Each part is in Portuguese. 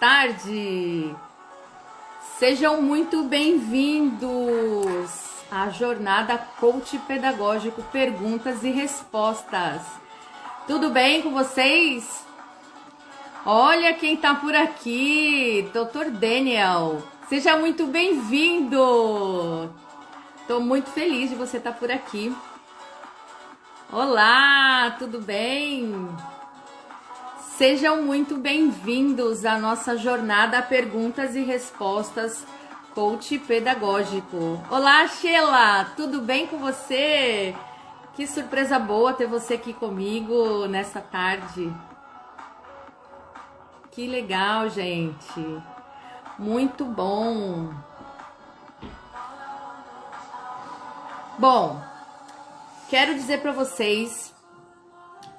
tarde! Sejam muito bem-vindos à jornada Coach Pedagógico Perguntas e Respostas. Tudo bem com vocês? Olha quem tá por aqui, Dr. Daniel. Seja muito bem-vindo! Tô muito feliz de você estar por aqui. Olá, tudo bem? Sejam muito bem-vindos à nossa jornada Perguntas e Respostas Coach Pedagógico. Olá, Sheila, tudo bem com você? Que surpresa boa ter você aqui comigo nessa tarde. Que legal, gente. Muito bom. Bom, quero dizer para vocês,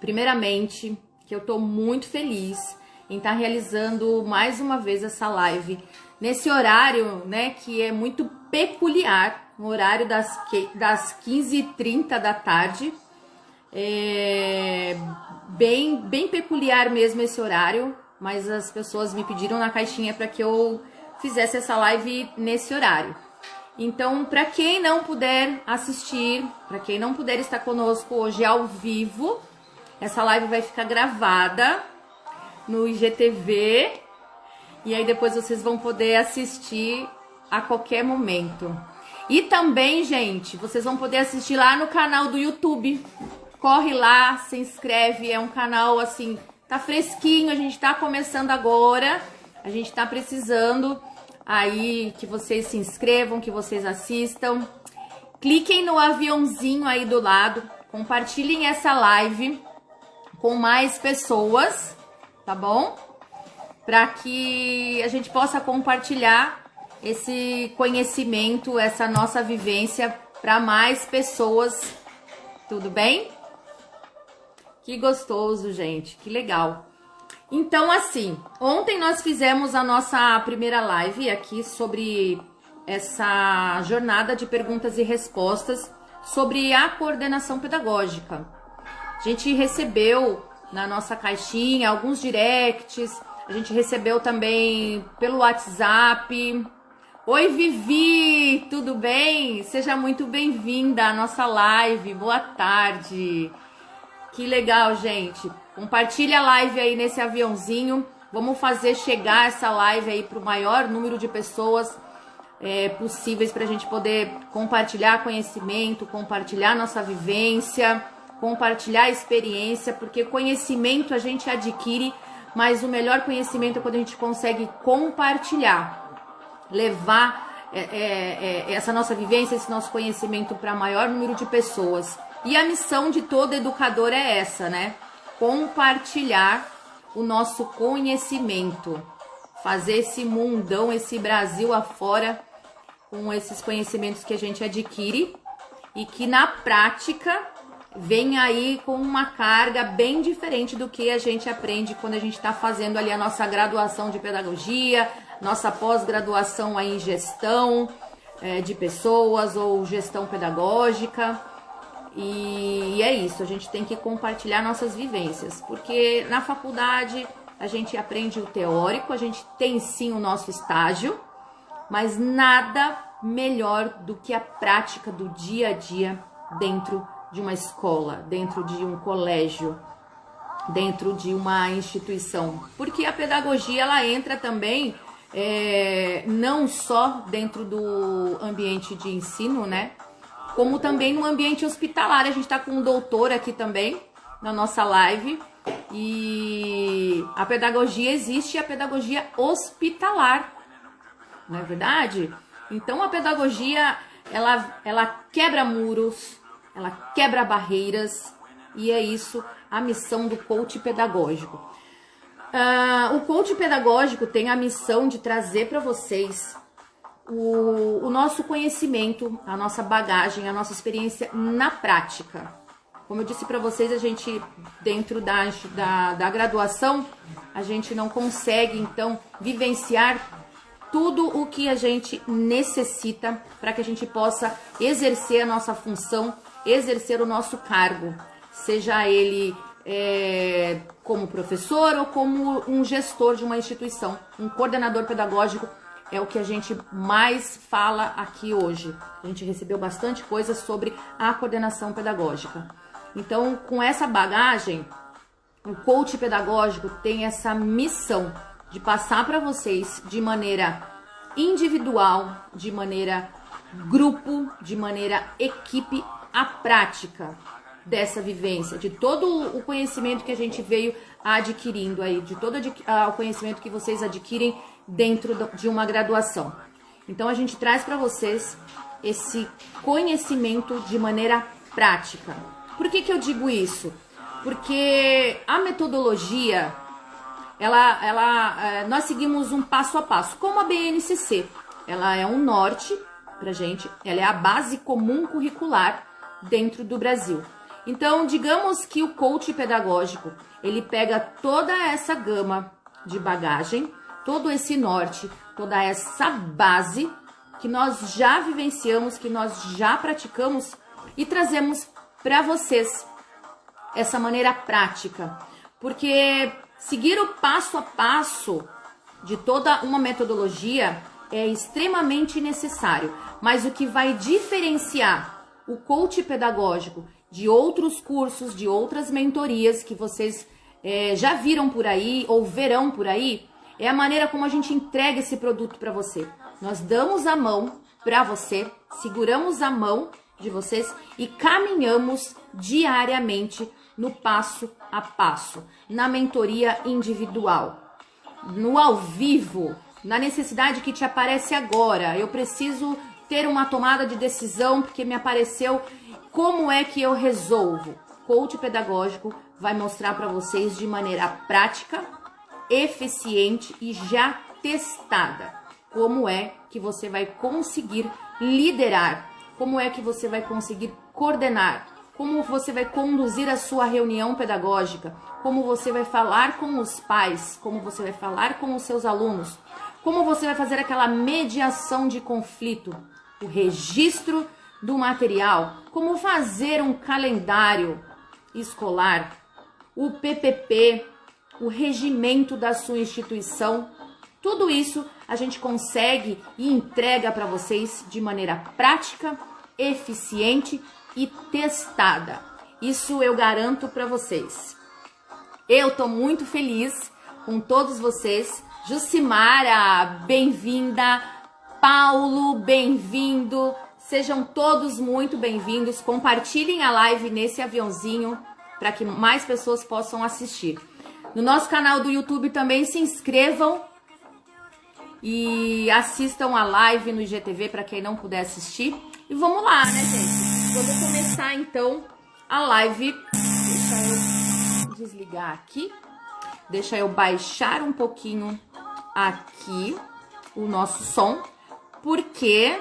primeiramente, que eu tô muito feliz em estar realizando mais uma vez essa live nesse horário, né, que é muito peculiar, no horário das 15h30 da tarde. É bem peculiar mesmo esse horário, mas as pessoas me pediram na caixinha para que eu fizesse essa live nesse horário. Então, para quem não puder assistir, para quem não puder estar conosco hoje ao vivo, essa live vai ficar gravada no IGTV e aí depois vocês vão poder assistir a qualquer momento. E também, gente, vocês vão poder assistir lá no canal do YouTube. Corre lá, se inscreve, é um canal assim, tá fresquinho, a gente tá começando agora, a gente tá precisando aí que vocês se inscrevam, que vocês assistam. Cliquem no aviãozinho aí do lado, compartilhem essa live com mais pessoas, tá bom? Para que a gente possa compartilhar esse conhecimento, essa nossa vivência para mais pessoas, tudo bem? Que gostoso, gente, que legal. Então, assim, ontem nós fizemos a nossa primeira live aqui sobre essa jornada de perguntas e respostas sobre a coordenação pedagógica. A gente recebeu na nossa caixinha alguns directs, a gente recebeu também pelo WhatsApp. Oi, Vivi, tudo bem? Seja muito bem-vinda à nossa live, boa tarde. Que legal, gente. Compartilha a live aí nesse aviãozinho. Vamos fazer chegar essa live aí para o maior número de pessoas possíveis para a gente poder compartilhar conhecimento, compartilhar nossa vivência, compartilhar a experiência, porque conhecimento a gente adquire, mas o melhor conhecimento é quando a gente consegue compartilhar, levar essa nossa vivência, esse nosso conhecimento para o maior número de pessoas. E a missão de todo educador é essa, né? Compartilhar o nosso conhecimento, fazer esse mundão, esse Brasil afora com esses conhecimentos que a gente adquire e que na prática vem aí com uma carga bem diferente do que a gente aprende quando a gente está fazendo ali a nossa graduação de pedagogia, nossa pós-graduação aí em gestão de pessoas ou gestão pedagógica. E é isso, a gente tem que compartilhar nossas vivências, porque na faculdade a gente aprende o teórico, a gente tem sim o nosso estágio, mas nada melhor do que a prática do dia a dia dentro de uma escola, dentro de um colégio, dentro de uma instituição. Porque a pedagogia, ela entra também não só dentro do ambiente de ensino, né? Como também no ambiente hospitalar. A gente está com um doutor aqui também na nossa live. E a pedagogia existe, a pedagogia hospitalar, não é verdade? Então a pedagogia, ela quebra muros, ela quebra barreiras, e é isso a missão do coach pedagógico. O coach pedagógico tem a missão de trazer para vocês o nosso conhecimento, a nossa bagagem, a nossa experiência na prática. Como eu disse para vocês, a gente, dentro da graduação, a gente não consegue, então, vivenciar tudo o que a gente necessita para que a gente possa exercer a nossa função, exercer o nosso cargo, seja ele como professor ou como um gestor de uma instituição. Um coordenador pedagógico é o que a gente mais fala aqui hoje. A gente recebeu bastante coisa sobre a coordenação pedagógica. Então, com essa bagagem, o coach pedagógico tem essa missão de passar para vocês de maneira individual, de maneira grupo, de maneira equipe, a prática dessa vivência, de todo o conhecimento que a gente veio adquirindo aí, de todo o conhecimento que vocês adquirem dentro de uma graduação. Então a gente traz para vocês esse conhecimento de maneira prática. Por que eu digo isso? Porque a metodologia, nós seguimos um passo a passo, como a BNCC. Ela é um norte pra gente, ela é a base comum curricular dentro do Brasil. Então, digamos que o coach pedagógico, ele pega toda essa gama de bagagem, todo esse norte, toda essa base que nós já vivenciamos, que nós já praticamos e trazemos para vocês essa maneira prática. Porque seguir o passo a passo de toda uma metodologia é extremamente necessário. Mas o que vai diferenciar o coach pedagógico de outros cursos, de outras mentorias que vocês já viram por aí ou verão por aí, é a maneira como a gente entrega esse produto para você. Nós damos a mão para você, seguramos a mão de vocês e caminhamos diariamente no passo a passo, na mentoria individual, no ao vivo, na necessidade que te aparece agora. Eu preciso ter uma tomada de decisão porque me apareceu. Como é que eu resolvo? Coach pedagógico vai mostrar para vocês de maneira prática, eficiente e já testada como é que você vai conseguir liderar, como é que você vai conseguir coordenar, como você vai conduzir a sua reunião pedagógica, como você vai falar com os pais, como você vai falar com os seus alunos, como você vai fazer aquela mediação de conflito, o registro do material, como fazer um calendário escolar, o PPP, o regimento da sua instituição. Tudo isso a gente consegue e entrega para vocês de maneira prática, eficiente e testada. Isso eu garanto para vocês. Eu tô muito feliz com todos vocês. Jucimara, bem-vinda. Paulo, bem-vindo. Sejam todos muito bem-vindos. Compartilhem a live nesse aviãozinho para que mais pessoas possam assistir. No nosso canal do YouTube também se inscrevam e assistam a live no IGTV para quem não puder assistir. E vamos lá, né, gente? Vamos começar então a live. Deixa eu desligar aqui. Deixa eu baixar um pouquinho aqui o nosso som, porque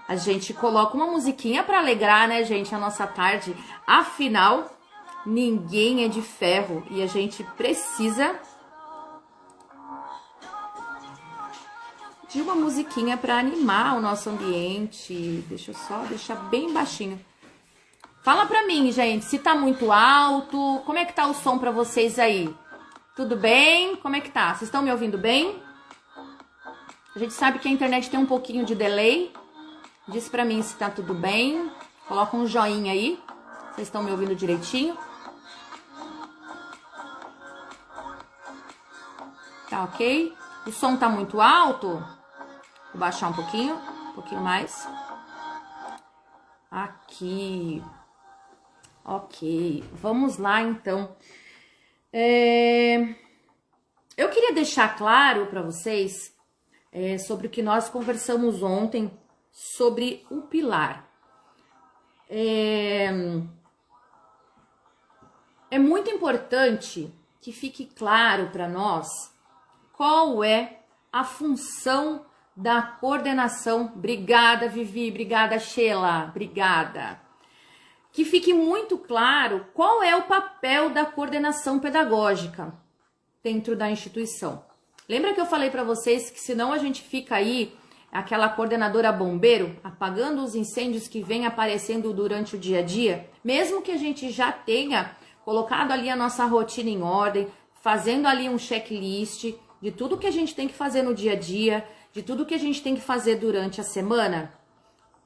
a gente coloca uma musiquinha para alegrar, né, gente, a nossa tarde. Afinal, ninguém é de ferro e a gente precisa de uma musiquinha para animar o nosso ambiente. Deixa eu só deixar bem baixinho. Fala pra mim, gente, se tá muito alto, como é que tá o som pra vocês aí? Tudo bem? Como é que tá? Vocês estão me ouvindo bem? A gente sabe que a internet tem um pouquinho de delay. Diz pra mim se tá tudo bem. Coloca um joinha aí. Vocês estão me ouvindo direitinho? Tá ok? O som tá muito alto? Vou baixar um pouquinho mais. Aqui. Ok, vamos lá então. Eu queria deixar claro para vocês sobre o que nós conversamos ontem sobre o pilar. É muito importante que fique claro para nós qual é a função da coordenação. Obrigada, Vivi, obrigada, Sheila, obrigada. Que fique muito claro qual é o papel da coordenação pedagógica dentro da instituição. Lembra que eu falei para vocês que senão a gente fica aí, aquela coordenadora bombeiro, apagando os incêndios que vêm aparecendo durante o dia a dia? Mesmo que a gente já tenha colocado ali a nossa rotina em ordem, fazendo ali um checklist de tudo que a gente tem que fazer no dia a dia, de tudo que a gente tem que fazer durante a semana,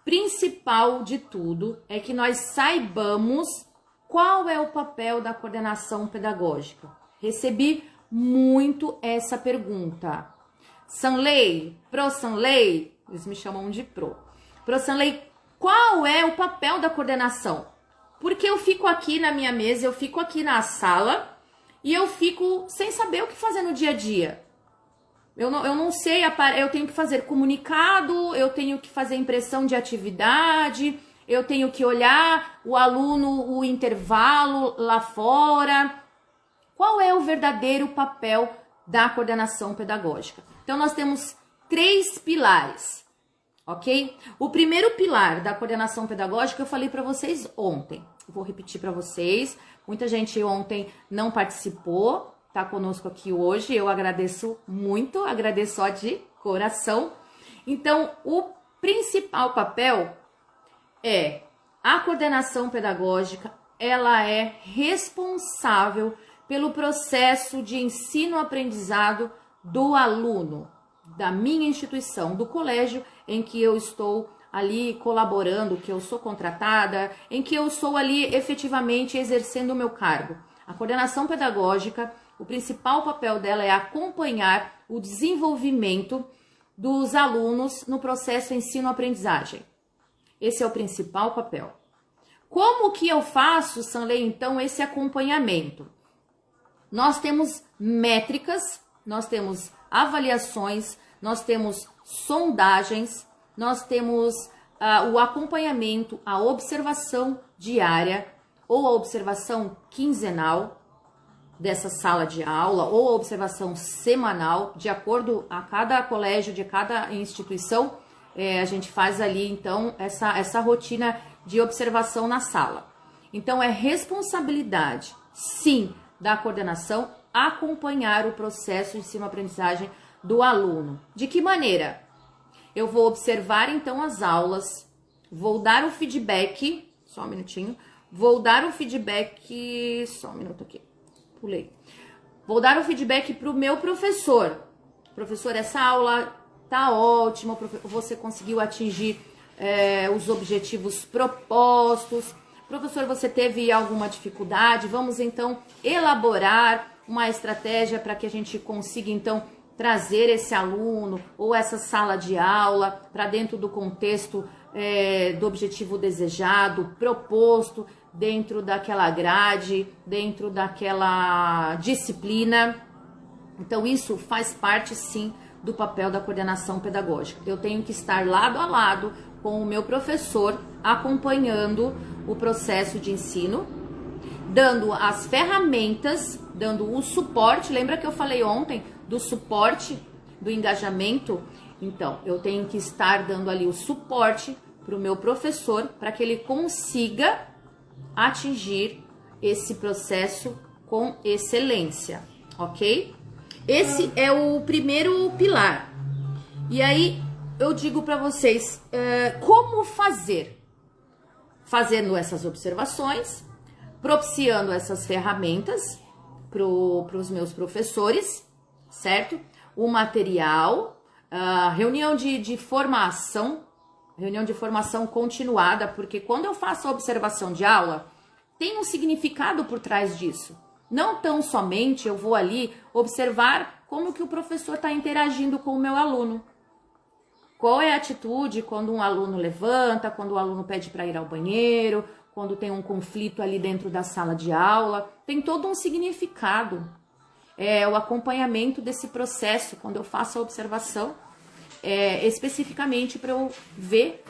principal de tudo é que nós saibamos qual é o papel da coordenação pedagógica. Recebi muito essa pergunta. Sanley, Pro Sanley, eles me chamam de Pro. Pro Sanley, qual é o papel da coordenação? Porque eu fico aqui na minha mesa, eu fico aqui na sala e eu fico sem saber o que fazer no dia a dia. Eu não sei, eu tenho que fazer comunicado, eu tenho que fazer impressão de atividade, eu tenho que olhar o aluno, o intervalo lá fora. Qual é o verdadeiro papel da coordenação pedagógica? Então, nós temos 3 pilares, ok? O primeiro pilar da coordenação pedagógica eu falei para vocês ontem. Vou repetir para vocês. Muita gente ontem não participou, tá conosco aqui hoje. Eu agradeço muito, agradeço ó de coração. Então, o principal papel é a coordenação pedagógica, ela é responsável pelo processo de ensino-aprendizado do aluno, da minha instituição, do colégio em que eu estou ali colaborando, que eu sou contratada, em que eu estou ali efetivamente exercendo o meu cargo. A coordenação pedagógica, o principal papel dela é acompanhar o desenvolvimento dos alunos no processo ensino-aprendizagem. Esse é o principal papel. Como que eu faço, Sanley, então, esse acompanhamento? Nós temos métricas, nós temos avaliações, nós temos sondagens, nós temos o acompanhamento, a observação diária ou a observação quinzenal dessa sala de aula ou a observação semanal, de acordo a cada colégio, de cada instituição, a gente faz ali, então, essa rotina de observação na sala. Então, é responsabilidade, sim, da coordenação acompanhar o processo de ensino-aprendizagem do aluno. De que maneira? Eu vou observar, então, as aulas, vou dar o feedback, só um minutinho, vou dar o feedback, só um minuto aqui, pulei. Vou dar o feedback para o meu professor. Professor, essa aula tá ótima, você conseguiu atingir os objetivos propostos. Professor, você teve alguma dificuldade? Vamos, então, elaborar uma estratégia para que a gente consiga, então, trazer esse aluno ou essa sala de aula para dentro do contexto do objetivo desejado, proposto, dentro daquela grade, dentro daquela disciplina. Então, isso faz parte, sim, do papel da coordenação pedagógica. Eu tenho que estar lado a lado com o meu professor, acompanhando o processo de ensino, dando as ferramentas, dando o suporte. Lembra que eu falei ontem do suporte, do engajamento? Então, eu tenho que estar dando ali o suporte para o meu professor para que ele consiga atingir esse processo com excelência, ok? Esse é o primeiro pilar. E aí eu digo para vocês como fazer. Fazendo essas observações, propiciando essas ferramentas para os meus professores, certo? O material, reunião de formação, reunião de formação continuada, porque quando eu faço a observação de aula, tem um significado por trás disso. Não tão somente eu vou ali observar como que o professor está interagindo com o meu aluno. Qual é a atitude quando um aluno levanta, quando o aluno pede para ir ao banheiro, quando tem um conflito ali dentro da sala de aula. Tem todo um significado. O acompanhamento desse processo, quando eu faço a observação, especificamente para eu ver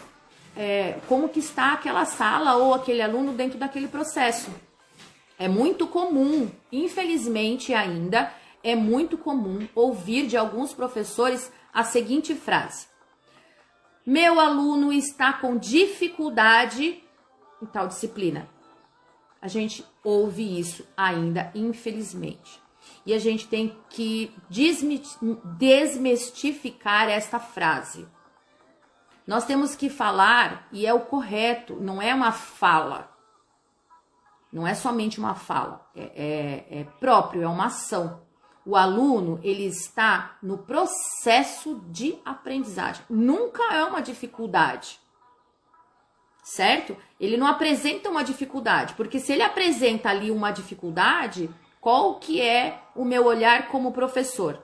como que está aquela sala ou aquele aluno dentro daquele processo. É muito comum, infelizmente ainda, é muito comum ouvir de alguns professores a seguinte frase: meu aluno está com dificuldade em tal disciplina. A gente ouve isso ainda, infelizmente. E a gente tem que desmistificar esta frase. Nós temos que falar, e é o correto, não é uma fala. Não é somente uma fala, é próprio, é uma ação. O aluno, ele está no processo de aprendizagem. Nunca é uma dificuldade, certo? Ele não apresenta uma dificuldade, porque se ele apresenta ali uma dificuldade, qual que é o meu olhar como professor?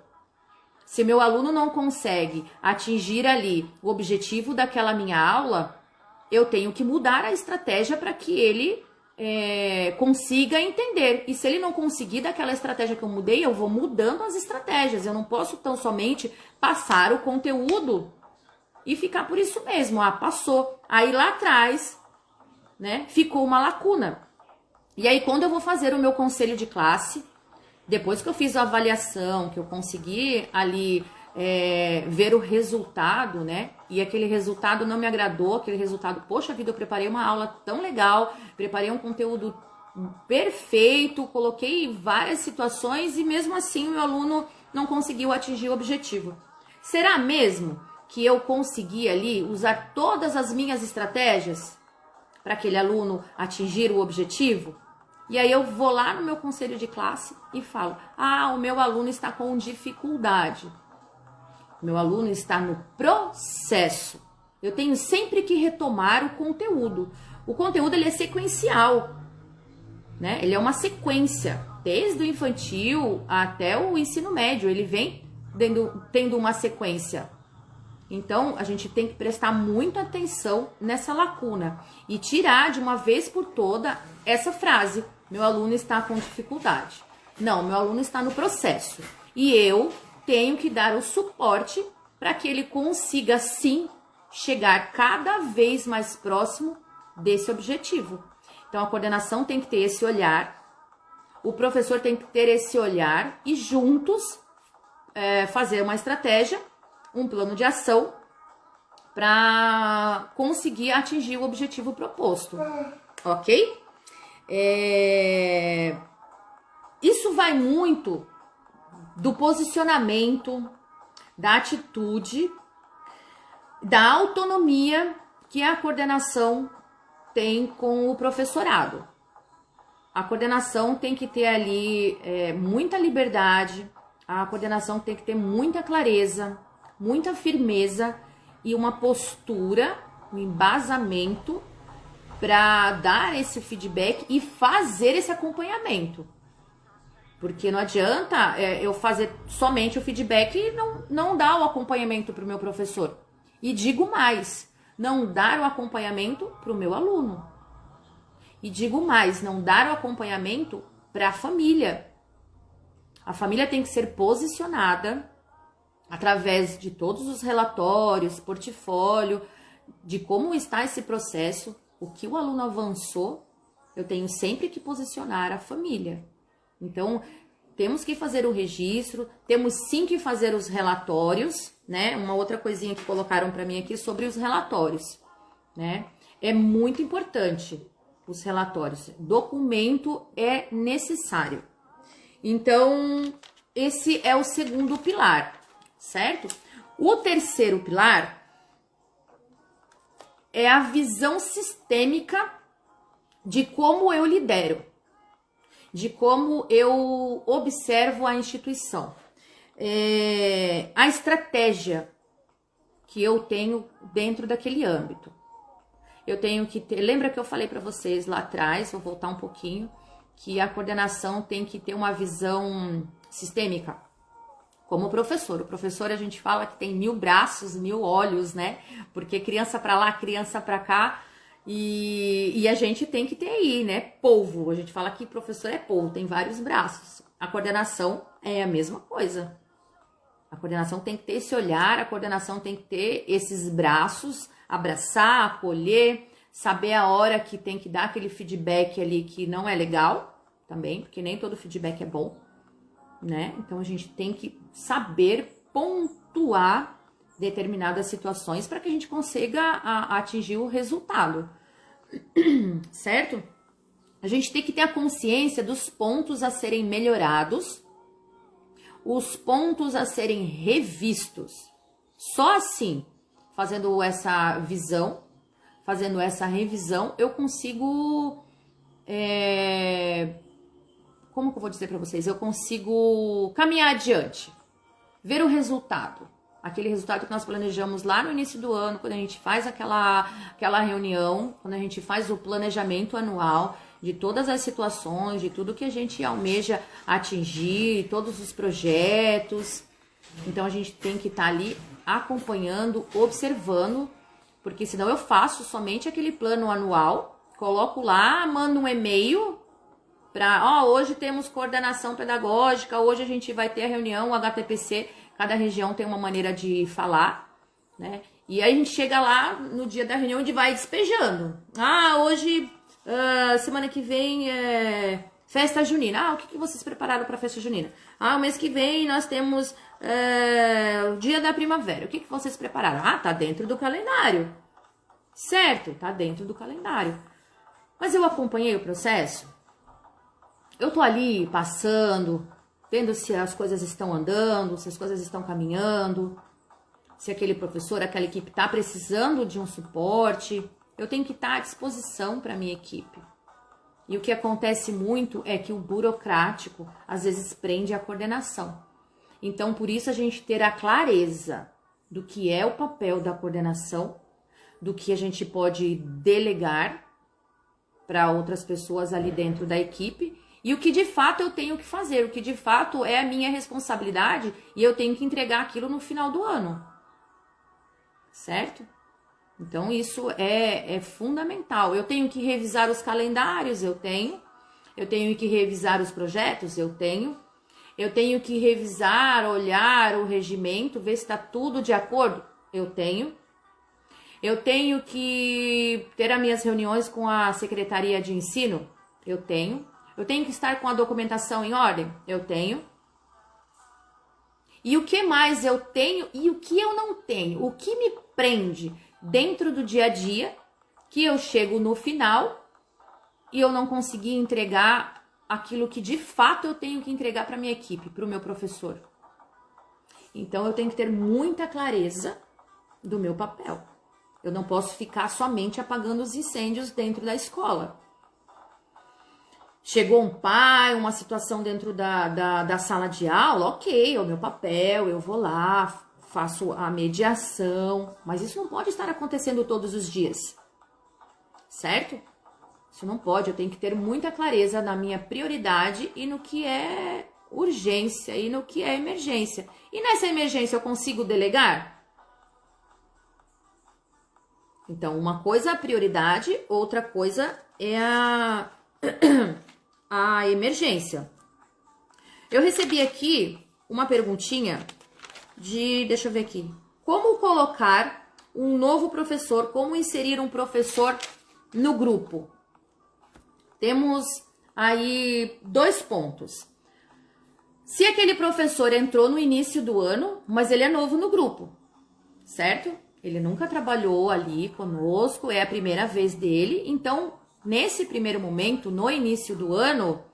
Se meu aluno não consegue atingir ali o objetivo daquela minha aula, eu tenho que mudar a estratégia para que ele consiga entender. E se ele não conseguir daquela estratégia que eu mudei, eu vou mudando as estratégias. Eu não posso tão somente passar o conteúdo e ficar por isso mesmo. Ah, passou. Aí lá atrás, né, ficou uma lacuna. E aí quando eu vou fazer o meu conselho de classe, depois que eu fiz a avaliação, que eu consegui ali ver o resultado, né? E aquele resultado não me agradou, aquele resultado, poxa vida, eu preparei uma aula tão legal, preparei um conteúdo perfeito, coloquei várias situações e mesmo assim o meu aluno não conseguiu atingir o objetivo. Será mesmo que eu consegui ali usar todas as minhas estratégias para aquele aluno atingir o objetivo? E aí eu vou lá no meu conselho de classe e falo, ah, o meu aluno está com dificuldade. O meu aluno está no processo. Eu tenho sempre que retomar o conteúdo. O conteúdo, ele é sequencial, né? Ele é uma sequência, desde o infantil até o ensino médio. Ele vem tendo uma sequência. Então, a gente tem que prestar muita atenção nessa lacuna e tirar de uma vez por toda essa frase, meu aluno está com dificuldade. Não, meu aluno está no processo. E eu tenho que dar o suporte para que ele consiga, sim, chegar cada vez mais próximo desse objetivo. Então, a coordenação tem que ter esse olhar, o professor tem que ter esse olhar e juntos fazer uma estratégia, um plano de ação para conseguir atingir o objetivo proposto, ok? Isso vai muito do posicionamento, da atitude, da autonomia que a coordenação tem com o professorado. A coordenação tem que ter ali muita liberdade, a coordenação tem que ter muita clareza, muita firmeza e uma postura, um embasamento para dar esse feedback e fazer esse acompanhamento. Porque não adianta eu fazer somente o feedback e não dar o acompanhamento para o meu professor. E digo mais, não dar o acompanhamento para o meu aluno. E digo mais, não dar o acompanhamento para a família. A família tem que ser posicionada através de todos os relatórios, portfólio, de como está esse processo, o que o aluno avançou, eu tenho sempre que posicionar a família. Então, temos que fazer o registro, temos sim que fazer os relatórios, né? Uma outra coisinha que colocaram para mim aqui sobre os relatórios, né? É muito importante os relatórios. Documento é necessário. Então, esse é o segundo pilar, certo? O terceiro pilar é a visão sistêmica de como eu lidero, de como eu observo a instituição. A estratégia que eu tenho dentro daquele âmbito. Eu tenho que ter, lembra que eu falei para vocês lá atrás, vou voltar um pouquinho, que a coordenação tem que ter uma visão sistêmica. Como professor. O professor, a gente fala que tem 1000 braços, 1000 olhos, né? Porque criança para lá, criança para cá. E a gente tem que ter aí, né? Polvo. A gente fala que professor é polvo, tem vários braços. A coordenação é a mesma coisa. A coordenação tem que ter esse olhar, a coordenação tem que ter esses braços, abraçar, acolher, saber a hora que tem que dar aquele feedback ali que não é legal também, porque nem todo feedback é bom, né? Então a gente tem que saber pontuar determinadas situações para que a gente consiga atingir o resultado, certo? A gente tem que ter a consciência dos pontos a serem melhorados, os pontos a serem revistos. Só assim, fazendo essa visão, fazendo essa revisão, eu consigo como que eu vou dizer para vocês? Eu consigo caminhar adiante, ver o resultado. Aquele resultado que nós planejamos lá no início do ano, quando a gente faz aquela reunião, quando a gente faz o planejamento anual de todas as situações, de tudo que a gente almeja atingir, todos os projetos. Então a gente tem que estar ali acompanhando, observando, porque senão eu faço somente aquele plano anual, coloco lá, mando um e-mail para, hoje temos coordenação pedagógica, hoje a gente vai ter a reunião, o HTPC, cada região tem uma maneira de falar, né? E aí a gente chega lá no dia da reunião e vai despejando. Hoje, semana que vem é festa junina. O que vocês prepararam para a festa junina? O mês que vem nós temos o dia da primavera. O que vocês prepararam? Tá dentro do calendário. Certo, tá dentro do calendário. Mas eu acompanhei o processo? Eu tô ali passando, vendo se as coisas estão andando, se as coisas estão caminhando, se aquele professor, aquela equipe está precisando de um suporte. Eu tenho que estar à disposição para a minha equipe. E o que acontece muito é que o burocrático, às vezes, prende a coordenação. Então, por isso, a gente ter a clareza do que é o papel da coordenação, do que a gente pode delegar para outras pessoas ali dentro da equipe, e o que de fato eu tenho que fazer, o que de fato é a minha responsabilidade e eu tenho que entregar aquilo no final do ano. Certo? Então isso é fundamental. Eu tenho que revisar os calendários, eu tenho que revisar os projetos, eu tenho que revisar, olhar o regimento, ver se está tudo de acordo, eu tenho que ter as minhas reuniões com a Secretaria de Ensino, eu tenho que estar com a documentação em ordem, eu tenho. E o que mais eu tenho e o que eu não tenho? O que me prende dentro do dia a dia, que eu chego no final e eu não consegui entregar aquilo que de fato eu tenho que entregar para minha equipe, para o meu professor. Então eu tenho que ter muita clareza do meu papel. Eu não posso ficar somente apagando os incêndios dentro da escola. Chegou um pai, uma situação dentro da sala de aula, ok, é o meu papel, eu vou lá, faço a mediação, mas isso não pode estar acontecendo todos os dias, certo? Isso não pode, eu tenho que ter muita clareza na minha prioridade e no que é urgência e no que é emergência. E nessa emergência eu consigo delegar? Então, uma coisa é a prioridade, outra coisa é a emergência. Eu recebi aqui uma perguntinha deixa eu ver aqui. Como colocar um novo professor, como inserir um professor no grupo? Temos aí 2 pontos. Se aquele professor entrou no início do ano, mas ele é novo no grupo, certo? Ele nunca trabalhou ali conosco, é a primeira vez dele, então nesse primeiro momento, no início do ano,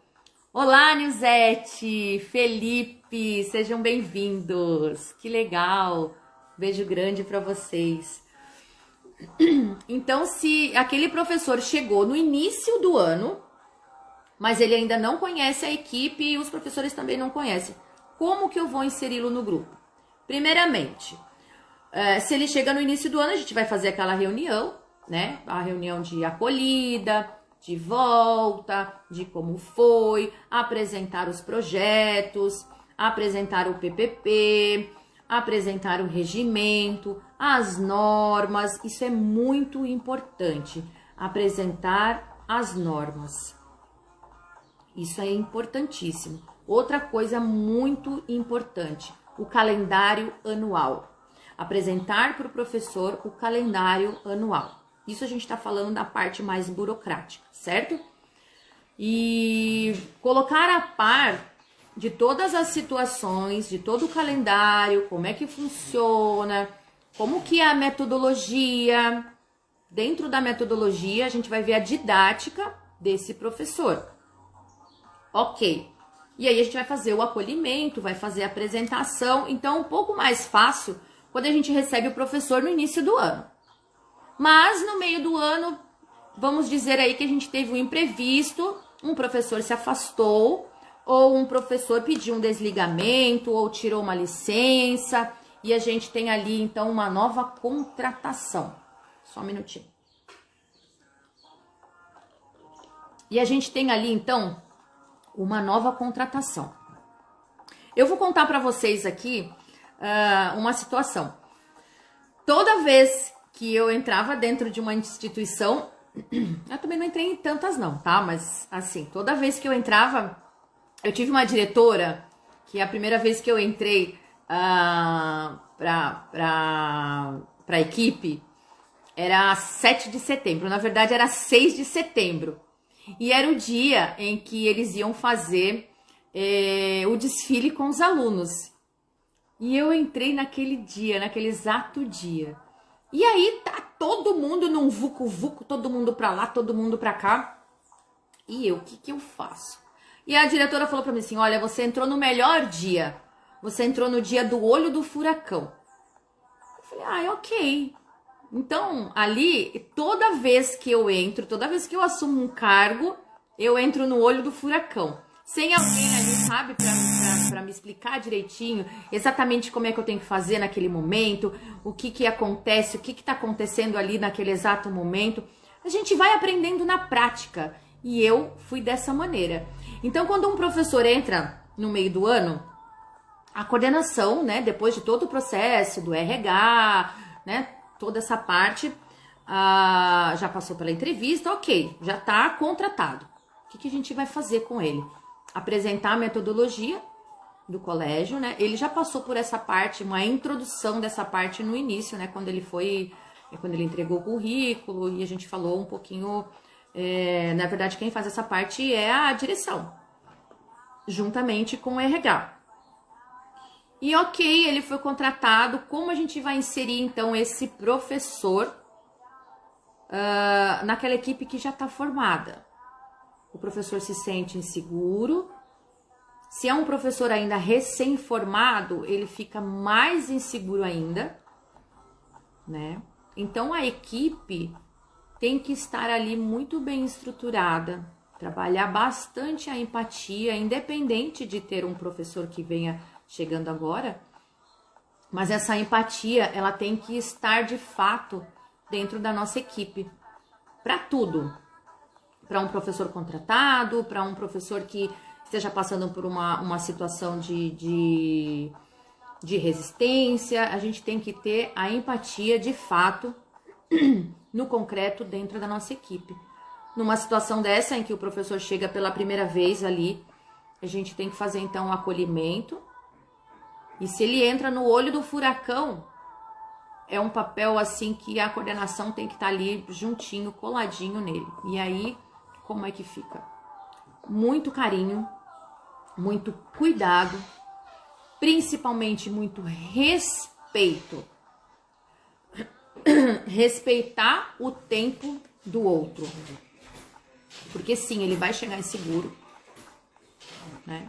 olá, Nilzete, Felipe, sejam bem-vindos. Que legal, beijo grande para vocês. Então, se aquele professor chegou no início do ano, mas ele ainda não conhece a equipe e os professores também não conhecem, como que eu vou inseri-lo no grupo? Primeiramente, se ele chega no início do ano, a gente vai fazer aquela reunião, né? A reunião de acolhida, de volta, de como foi, apresentar os projetos, apresentar o PPP, apresentar o regimento, as normas. Isso é muito importante, apresentar as normas. Isso é importantíssimo. Outra coisa muito importante, o calendário anual. Apresentar para o professor o calendário anual. Isso a gente está falando da parte mais burocrática, certo? E colocar a par de todas as situações, de todo o calendário, como é que funciona, como que é a metodologia. Dentro da metodologia, a gente vai ver a didática desse professor. Ok. E aí a gente vai fazer o acolhimento, vai fazer a apresentação. Então, é um pouco mais fácil quando a gente recebe o professor no início do ano. Mas no meio do ano vamos dizer aí que a gente teve um imprevisto, um professor se afastou, ou um professor pediu um desligamento, ou tirou uma licença, e a gente tem ali, então, uma nova contratação. Só um minutinho. E a gente tem ali, então, uma nova contratação. Eu vou contar para vocês aqui uma situação. Toda vez que eu entrava dentro de uma instituição, eu também não entrei em tantas não, tá? Mas, assim, toda vez que eu entrava, eu tive uma diretora, que a primeira vez que eu entrei pra equipe, era 7 de setembro, na verdade era 6 de setembro. E era o dia em que eles iam fazer o desfile com os alunos. E eu entrei naquele dia, naquele exato dia. E aí tá todo mundo num vucu-vucu, todo mundo pra lá, todo mundo pra cá. E eu, o que que eu faço? E a diretora falou pra mim assim, olha, você entrou no melhor dia. Você entrou no dia do olho do furacão. Eu falei, ok. Então, ali, toda vez que eu entro, toda vez que eu assumo um cargo, eu entro no olho do furacão. Sem alguém ali, sabe, pra me explicar direitinho exatamente como é que eu tenho que fazer naquele momento, o que que acontece, o que que tá acontecendo ali naquele exato momento. A gente vai aprendendo na prática. E eu fui dessa maneira. Então, quando um professor entra no meio do ano, a coordenação, né, depois de todo o processo do RH, né, toda essa parte, já passou pela entrevista, ok, já está contratado. O que que a gente vai fazer com ele? Apresentar a metodologia do colégio, né? Ele já passou por essa parte, uma introdução dessa parte no início, né? Quando ele entregou o currículo e a gente falou um pouquinho. Na verdade, quem faz essa parte é a direção, juntamente com o RH. E ok, ele foi contratado. Como a gente vai inserir então esse professor naquela equipe que já está formada? O professor se sente inseguro. Se é um professor ainda recém-formado, ele fica mais inseguro ainda, né? Então a equipe tem que estar ali muito bem estruturada, trabalhar bastante a empatia, independente de ter um professor que venha chegando agora, mas essa empatia, ela tem que estar de fato dentro da nossa equipe, para tudo, para um professor contratado, para um professor que esteja passando por uma situação de resistência, a gente tem que ter a empatia de fato no concreto dentro da nossa equipe. Numa situação dessa em que o professor chega pela primeira vez ali, a gente tem que fazer então um acolhimento. E se ele entra no olho do furacão, é um papel assim que a coordenação tem que estar ali juntinho, coladinho nele. E aí, como é que fica? Muito carinho, muito cuidado, principalmente muito respeito. Respeitar o tempo do outro. Porque sim, ele vai chegar inseguro, né?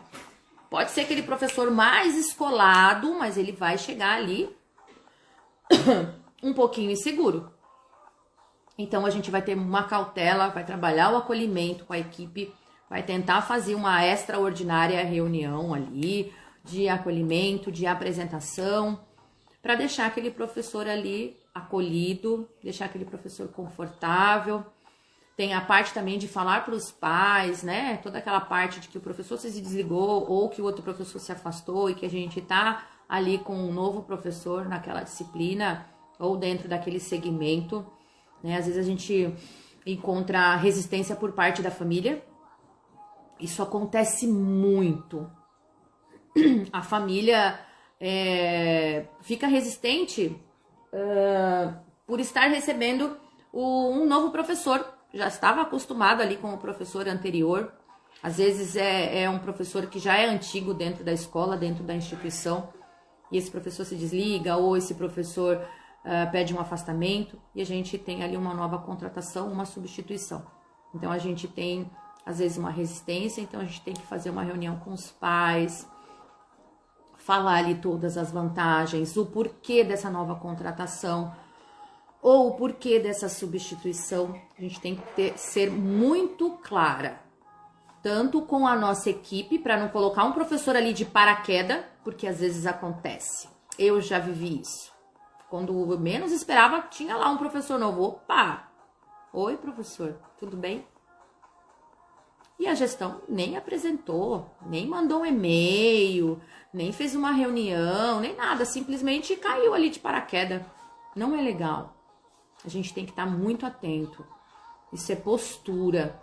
Pode ser aquele professor mais escolado, mas ele vai chegar ali um pouquinho inseguro. Então a gente vai ter uma cautela, vai trabalhar o acolhimento com a equipe, vai tentar fazer uma extraordinária reunião ali de acolhimento, de apresentação, para deixar aquele professor ali acolhido, deixar aquele professor confortável. Tem a parte também de falar para os pais, né? Toda aquela parte de que o professor se desligou ou que o outro professor se afastou e que a gente tá ali com um novo professor naquela disciplina ou dentro daquele segmento, né? Às vezes a gente encontra resistência por parte da família. Isso acontece muito. A família fica resistente por estar recebendo um novo professor. Já estava acostumado ali com o professor anterior. Às vezes é um professor que já é antigo dentro da escola, dentro da instituição, e esse professor se desliga ou esse professor pede um afastamento e a gente tem ali uma nova contratação, uma substituição. Então a gente tem às vezes uma resistência, então a gente tem que fazer uma reunião com os pais, falar ali todas as vantagens, o porquê dessa nova contratação. ou o porquê dessa substituição, a gente tem que ser muito clara, tanto com a nossa equipe, para não colocar um professor ali de paraquedas, porque às vezes acontece. Eu já vivi isso. Quando eu menos esperava, tinha lá um professor novo. Opa! Oi, professor, tudo bem? E a gestão nem apresentou, nem mandou um e-mail, nem fez uma reunião, nem nada. Simplesmente caiu ali de paraquedas. Não é legal. A gente tem que estar muito atento. Isso é postura.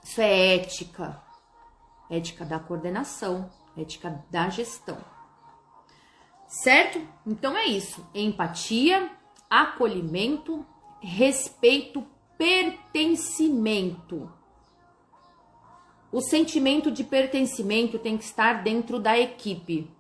Isso é ética. Ética da coordenação. Ética da gestão. Certo? Então é isso. Empatia, acolhimento, respeito, pertencimento. O sentimento de pertencimento tem que estar dentro da equipe.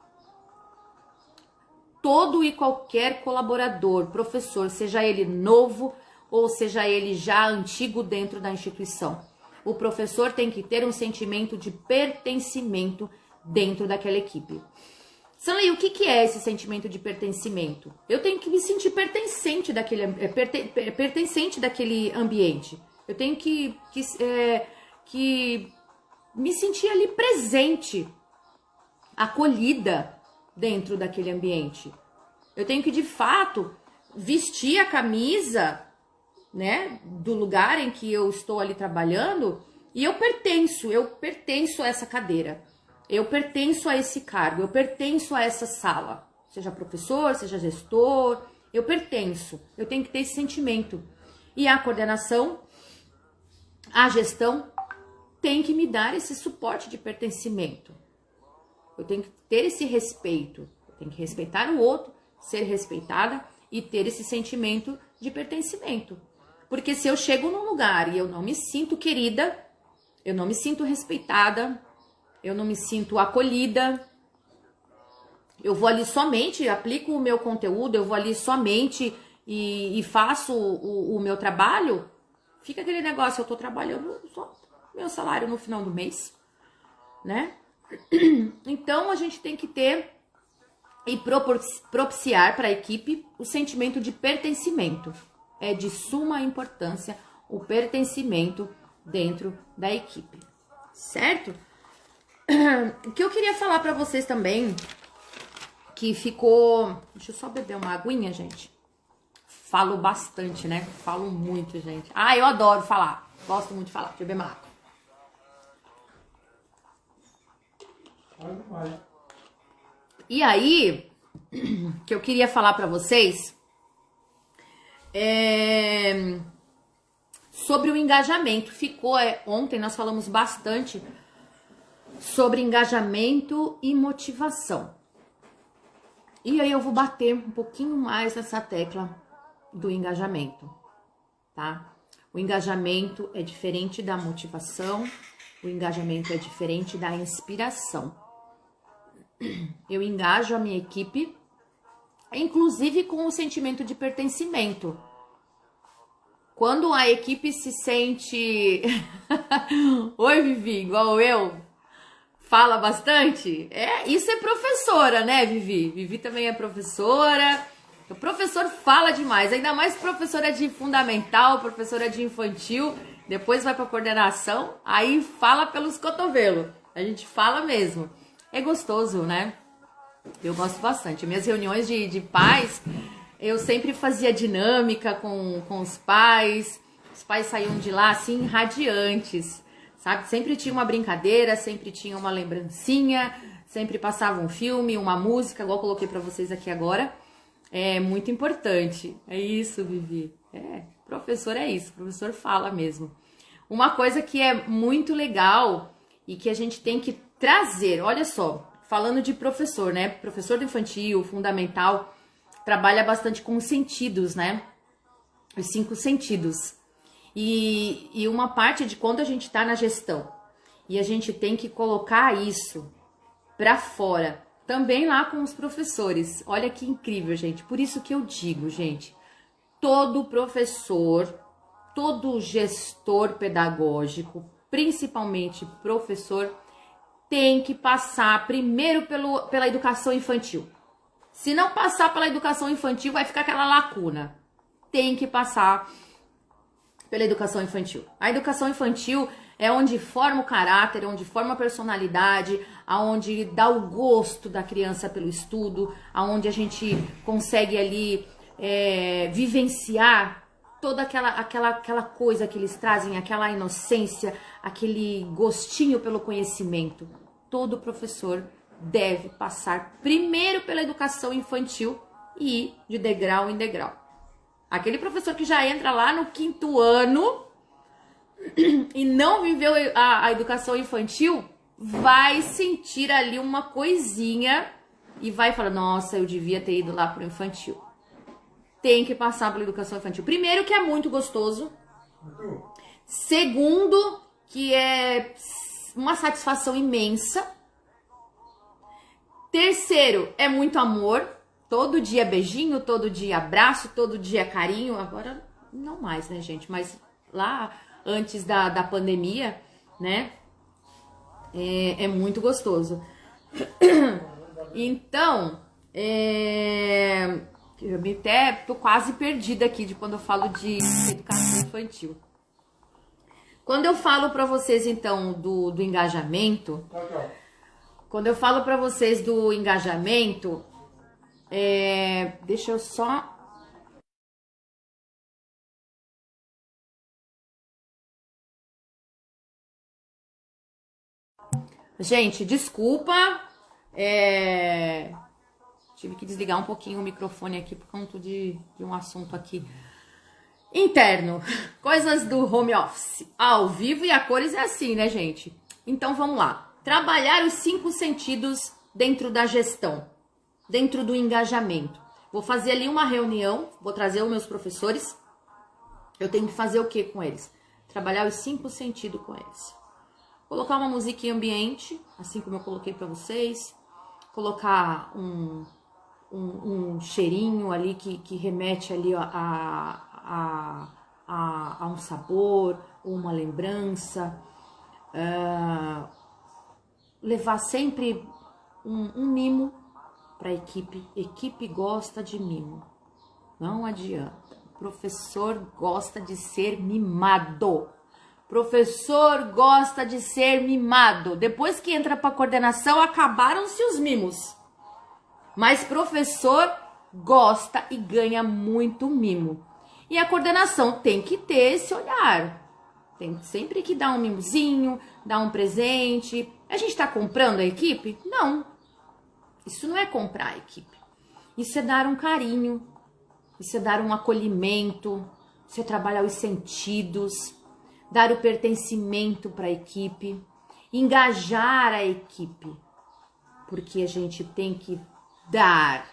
Todo e qualquer colaborador, professor, seja ele novo ou seja ele já antigo dentro da instituição, o professor tem que ter um sentimento de pertencimento dentro daquela equipe. Sanley, o que é esse sentimento de pertencimento? Eu tenho que me sentir pertencente daquele ambiente. Eu tenho que me sentir ali presente, acolhida dentro daquele ambiente. Eu tenho que, de fato, vestir a camisa, né, do lugar em que eu estou ali trabalhando e eu pertenço a essa cadeira. Eu pertenço a esse cargo, eu pertenço a essa sala. Seja professor, seja gestor, eu pertenço. Eu tenho que ter esse sentimento. E a coordenação, a gestão, tem que me dar esse suporte de pertencimento. Eu tenho que ter esse respeito. Eu tenho que respeitar o outro, ser respeitada e ter esse sentimento de pertencimento. Porque se eu chego num lugar e eu não me sinto querida, eu não me sinto respeitada, eu não me sinto acolhida, eu vou ali somente, aplico o meu conteúdo, eu vou ali somente e faço o meu trabalho, fica aquele negócio, eu tô trabalhando só meu salário no final do mês, né? Então, a gente tem que ter e propiciar para a equipe o sentimento de pertencimento. É de suma importância o pertencimento dentro da equipe, certo? O que eu queria falar para vocês também, que ficou... Deixa eu só beber uma aguinha, gente. Falo bastante, né? Falo muito, gente. Ah, eu adoro falar. Gosto muito de falar. Deixa eu beber uma água. E aí, o que eu queria falar para vocês é sobre o engajamento. Ontem nós falamos bastante sobre engajamento e motivação. E aí eu vou bater um pouquinho mais nessa tecla do engajamento, tá? O engajamento é diferente da motivação, o engajamento é diferente da inspiração. Eu engajo a minha equipe, inclusive com o sentimento de pertencimento. Quando a equipe se sente... Oi, Vivi, igual eu, fala bastante. Isso é professora, né, Vivi? Vivi também é professora. O professor fala demais, ainda mais professora de fundamental, professora de infantil, depois vai para coordenação, aí fala pelos cotovelos. A gente fala mesmo. É gostoso, né? Eu gosto bastante. Minhas reuniões de pais, eu sempre fazia dinâmica com os pais. Os pais saíam de lá assim, radiantes, sabe? Sempre tinha uma brincadeira, sempre tinha uma lembrancinha, sempre passava um filme, uma música, igual eu coloquei pra vocês aqui agora. É muito importante. É isso, Vivi. Professor é isso, professor fala mesmo. Uma coisa que é muito legal e que a gente tem que trazer, olha só, falando de professor, né? Professor do infantil, fundamental, trabalha bastante com os sentidos, né? Os 5 sentidos. E uma parte de quando a gente tá na gestão e a gente tem que colocar isso pra fora, também lá com os professores. Olha que incrível, gente. Por isso que eu digo, gente, todo professor, todo gestor pedagógico, principalmente professor, tem que passar primeiro pela educação infantil. Se não passar pela educação infantil, vai ficar aquela lacuna. tem que passar pela educação infantil. A educação infantil é onde forma o caráter, onde forma a personalidade, aonde dá o gosto da criança pelo estudo, aonde a gente consegue ali vivenciar toda aquela coisa que eles trazem, aquela inocência, aquele gostinho pelo conhecimento. Todo professor deve passar primeiro pela educação infantil e ir de degrau em degrau. Aquele professor que já entra lá no 5º ano e não viveu a educação infantil, vai sentir ali uma coisinha e vai falar, nossa, eu devia ter ido lá pro infantil. Tem que passar pela educação infantil. Primeiro, que é muito gostoso. Segundo, que é uma satisfação imensa. Terceiro, é muito amor. Todo dia beijinho, todo dia abraço, todo dia carinho. Agora, não mais, né, gente? Mas lá, antes da pandemia, né? É muito gostoso. Então, eu até tô quase perdida aqui de quando eu falo de educação infantil. Quando eu falo para vocês, então, do engajamento, quando eu falo para vocês do engajamento, deixa eu só... Gente, desculpa, tive que desligar um pouquinho o microfone aqui por conta de um assunto aqui interno. Coisas do home office. Ao vivo e a cores é assim, né, gente? Então, vamos lá. Trabalhar os 5 sentidos dentro da gestão, dentro do engajamento. Vou fazer ali uma reunião, vou trazer os meus professores. Eu tenho que fazer o que com eles? Trabalhar os 5 sentidos com eles. Colocar uma musiquinha ambiente, assim como eu coloquei para vocês. Colocar um cheirinho ali que remete ali a um sabor, ou uma lembrança. Levar sempre um mimo para a equipe. Equipe gosta de mimo. Não adianta. Professor gosta de ser mimado. Professor gosta de ser mimado. Depois que entra para coordenação, acabaram-se os mimos. Mas professor gosta e ganha muito mimo. E a coordenação tem que ter esse olhar. Tem sempre que dar um mimozinho, dar um presente. A gente está comprando a equipe? Não. Isso não é comprar a equipe. Isso é dar um carinho. Isso é dar um acolhimento. Isso é trabalhar os sentidos. Dar o pertencimento para a equipe, engajar a equipe, porque a gente tem que dar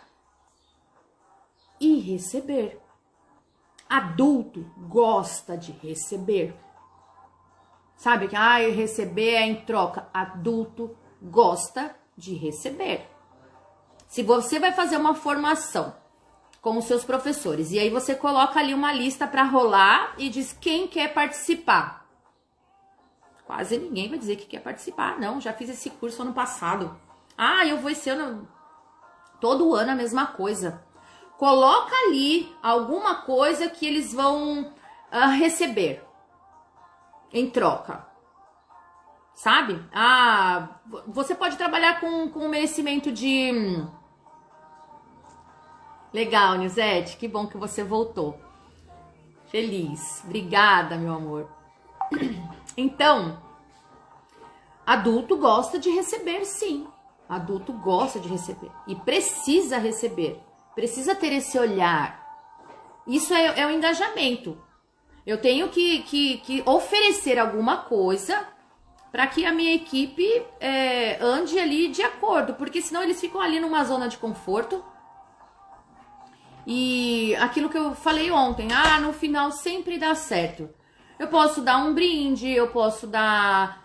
e receber. Adulto gosta de receber. Sabe que receber é em troca. Adulto gosta de receber. Se você vai fazer uma formação com os seus professores. E aí você coloca ali uma lista para rolar e diz quem quer participar. Quase ninguém vai dizer que quer participar. Não, já fiz esse curso ano passado. Eu vou esse ano. Todo ano a mesma coisa. Coloca ali alguma coisa que eles vão receber em troca. Sabe? Você pode trabalhar com merecimento de... Legal, Nizete, que bom que você voltou. Feliz. Obrigada, meu amor. Então, adulto gosta de receber, sim. Adulto gosta de receber. E precisa receber. Precisa ter esse olhar. Isso é o engajamento. Eu tenho que oferecer alguma coisa para que a minha equipe ande ali de acordo. Porque senão eles ficam ali numa zona de conforto. E aquilo que eu falei ontem, no final sempre dá certo. Eu posso dar um brinde, eu posso dar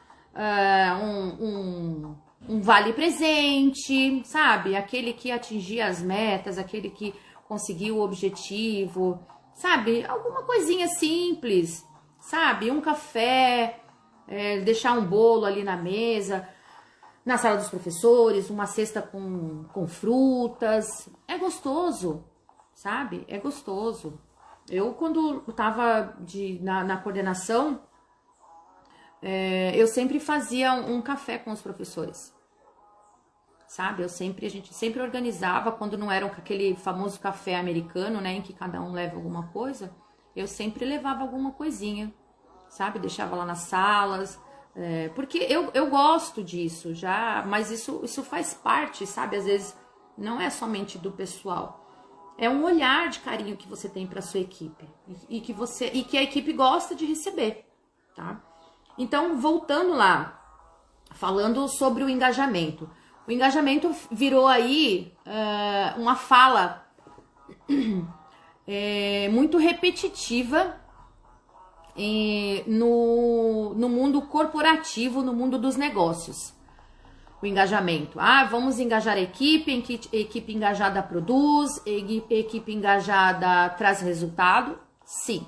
um vale presente, sabe? Aquele que atingia as metas, aquele que conseguiu o objetivo, sabe? Alguma coisinha simples, sabe? Um café, deixar um bolo ali na mesa, na sala dos professores, uma cesta com frutas. É gostoso. Sabe? É gostoso. Eu, quando estava na coordenação, eu sempre fazia um café com os professores, sabe? A gente sempre organizava, quando não era aquele famoso café americano, né, em que cada um leva alguma coisa, eu sempre levava alguma coisinha, sabe? Deixava lá nas salas, porque eu gosto disso, mas isso faz parte, sabe? Às vezes não é somente do pessoal. É um olhar de carinho que você tem para sua equipe e que a equipe gosta de receber, tá? Então, voltando lá, falando sobre o engajamento. O engajamento virou aí uma fala muito repetitiva no mundo corporativo, no mundo dos negócios. O engajamento. Vamos engajar a equipe engajada produz, equipe engajada traz resultado. Sim,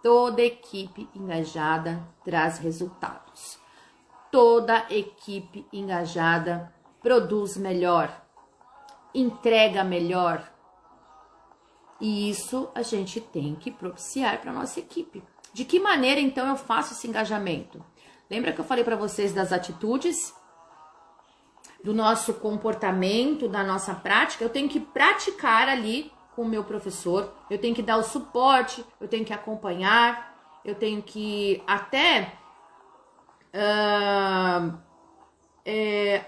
toda equipe engajada traz resultados. Toda equipe engajada produz melhor, entrega melhor. E isso a gente tem que propiciar para nossa equipe. De que maneira, então, eu faço esse engajamento? Lembra que eu falei para vocês das atitudes? Do nosso comportamento, da nossa prática? Eu tenho que praticar ali com o meu professor, eu tenho que dar o suporte, eu tenho que acompanhar, eu tenho que até...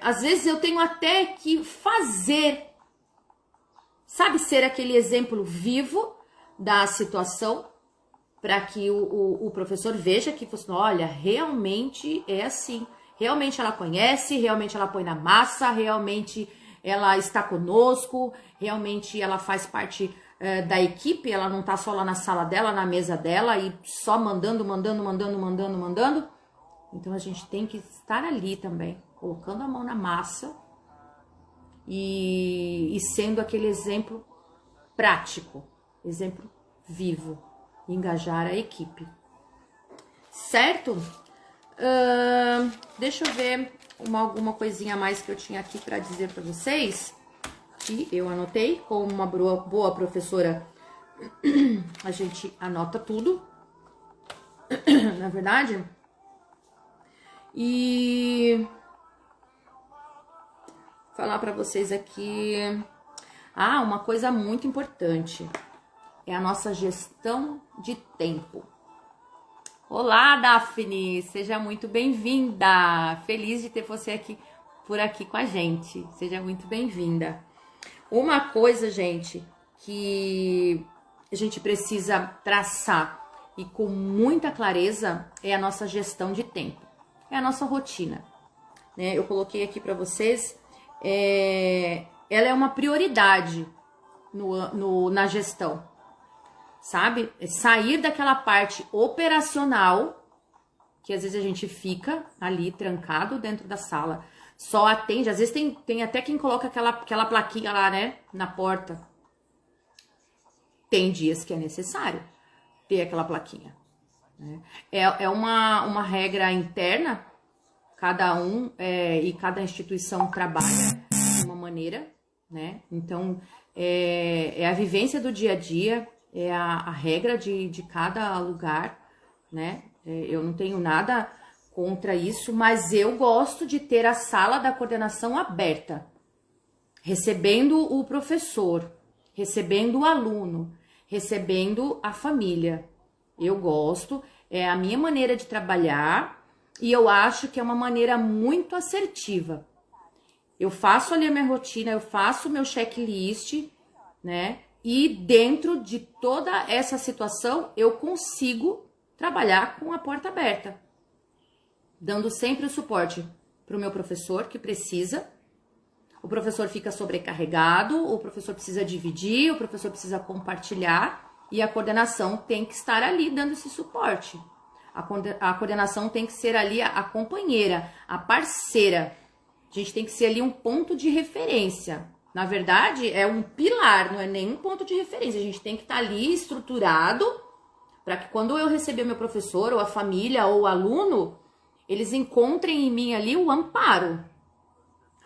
às vezes eu tenho até que fazer, sabe, ser aquele exemplo vivo da situação, para que o professor veja que, olha, realmente é assim. Realmente ela conhece, realmente ela põe na massa, realmente ela está conosco, realmente ela faz parte da equipe, ela não está só lá na sala dela, na mesa dela e só mandando. Então a gente tem que estar ali também, colocando a mão na massa e sendo aquele exemplo prático, exemplo vivo, engajar a equipe. Certo? Deixa eu ver alguma coisinha a mais que eu tinha aqui para dizer para vocês, que eu anotei. Como uma boa professora, a gente anota tudo, na verdade. E falar para vocês aqui, uma coisa muito importante é a nossa gestão de tempo. Olá, Daphne, seja muito bem-vinda. Feliz de ter você por aqui com a gente. Seja muito bem-vinda. Uma coisa, gente, que a gente precisa traçar e com muita clareza é a nossa gestão de tempo. É a nossa rotina, né? Eu coloquei aqui para vocês, ela é uma prioridade na gestão. Sabe? Sair daquela parte operacional, que às vezes a gente fica ali trancado dentro da sala, só atende, às vezes tem até quem coloca aquela plaquinha lá, né, na porta. Tem dias que é necessário ter aquela plaquinha, né? É uma regra interna, cada um e cada instituição trabalha de uma maneira, né? Então, é a vivência do dia a dia, é a regra de cada lugar, né? Eu não tenho nada contra isso, mas eu gosto de ter a sala da coordenação aberta, recebendo o professor, recebendo o aluno, recebendo a família. Eu gosto, é a minha maneira de trabalhar e eu acho que é uma maneira muito assertiva. Eu faço ali a minha rotina, eu faço o meu checklist, né? E dentro de toda essa situação, eu consigo trabalhar com a porta aberta, dando sempre o suporte para o meu professor que precisa. O professor fica sobrecarregado, o professor precisa dividir, o professor precisa compartilhar e a coordenação tem que estar ali dando esse suporte. A coordenação tem que ser ali a companheira, a parceira. A gente tem que ser ali um ponto de referência. Na verdade, é um pilar, não é nem um ponto de referência. A gente tem que estar ali estruturado para que quando eu receber meu professor, ou a família, ou o aluno, eles encontrem em mim ali o amparo,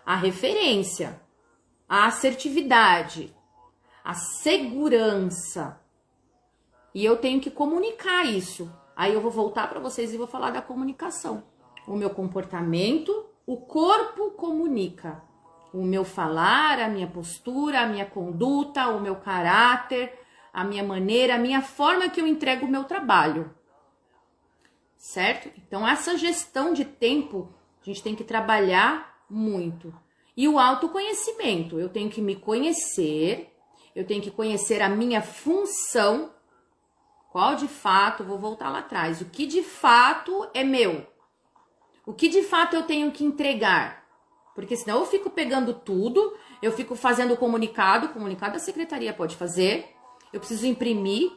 a referência, a assertividade, a segurança. E eu tenho que comunicar isso. Aí eu vou voltar para vocês e vou falar da comunicação. O meu comportamento, o corpo comunica. O meu falar, a minha postura, a minha conduta, o meu caráter, a minha maneira, a minha forma que eu entrego o meu trabalho. Certo? Então, essa gestão de tempo, a gente tem que trabalhar muito. E o autoconhecimento, eu tenho que me conhecer, eu tenho que conhecer a minha função, qual de fato, vou voltar lá atrás, o que de fato é meu, o que de fato eu tenho que entregar, porque senão eu fico pegando tudo, eu fico fazendo comunicado a secretaria pode fazer, eu preciso imprimir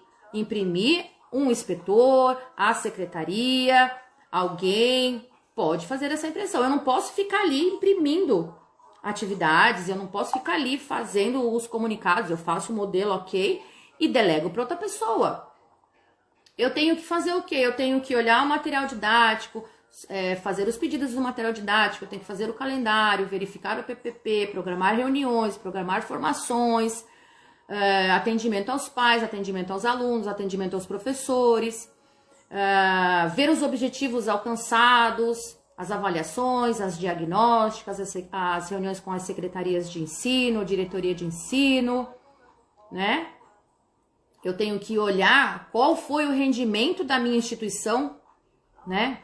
um inspetor, a secretaria, alguém pode fazer essa impressão, eu não posso ficar ali imprimindo atividades, eu não posso ficar ali fazendo os comunicados, eu faço o modelo, ok, e delego para outra pessoa. Eu tenho que fazer o quê? Eu tenho que olhar o material didático, fazer os pedidos do material didático, eu tenho que fazer o calendário, verificar o PPP, programar reuniões, programar formações, atendimento aos pais, atendimento aos alunos, atendimento aos professores, ver os objetivos alcançados, as avaliações, as diagnósticas, as reuniões com as secretarias de ensino, diretoria de ensino, né? Eu tenho que olhar qual foi o rendimento da minha instituição, né?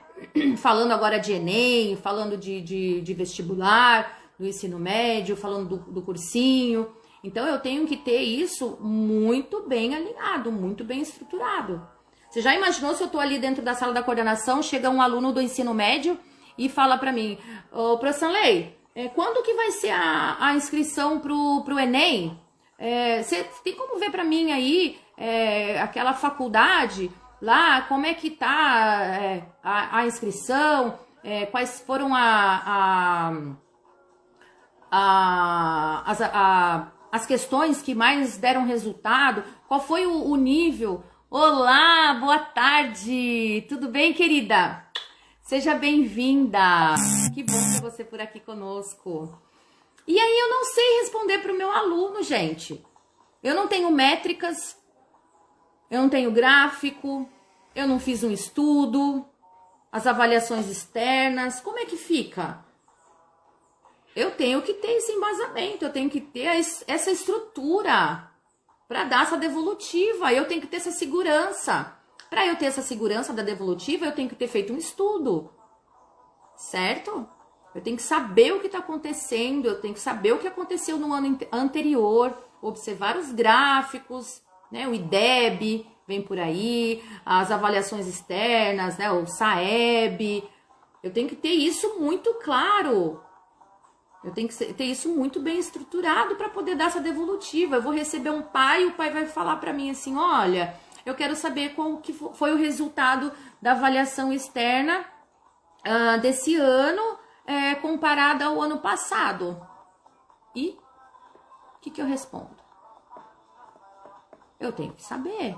Falando agora de Enem, falando de vestibular, do ensino médio, falando do cursinho. Então, eu tenho que ter isso muito bem alinhado, muito bem estruturado. Você já imaginou se eu tô ali dentro da sala da coordenação, chega um aluno do ensino médio e fala para mim, ô, professor Lei, quando que vai ser a inscrição pro Enem? Você tem como ver para mim aí aquela faculdade lá, como é que tá a inscrição, quais foram as questões que mais deram resultado, qual foi o nível? Olá, boa tarde, tudo bem, querida? Seja bem-vinda, que bom ter você por aqui conosco. E aí eu não sei responder para o meu aluno, gente. Eu não tenho métricas, eu não tenho gráfico, eu não fiz um estudo, as avaliações externas, como é que fica? Eu tenho que ter esse embasamento, eu tenho que ter essa estrutura para dar essa devolutiva, eu tenho que ter essa segurança. Para eu ter essa segurança da devolutiva, eu tenho que ter feito um estudo, certo? Eu tenho que saber o que está acontecendo, eu tenho que saber o que aconteceu no ano anterior, observar os gráficos, né? O IDEB vem por aí, as avaliações externas, né? O SAEB. Eu tenho que ter isso muito claro. Eu tenho que ter isso muito bem estruturado para poder dar essa devolutiva. Eu vou receber um pai e o pai vai falar para mim assim, olha, eu quero saber qual que foi o resultado da avaliação externa desse ano comparado ao ano passado. E o que eu respondo? Eu tenho que saber.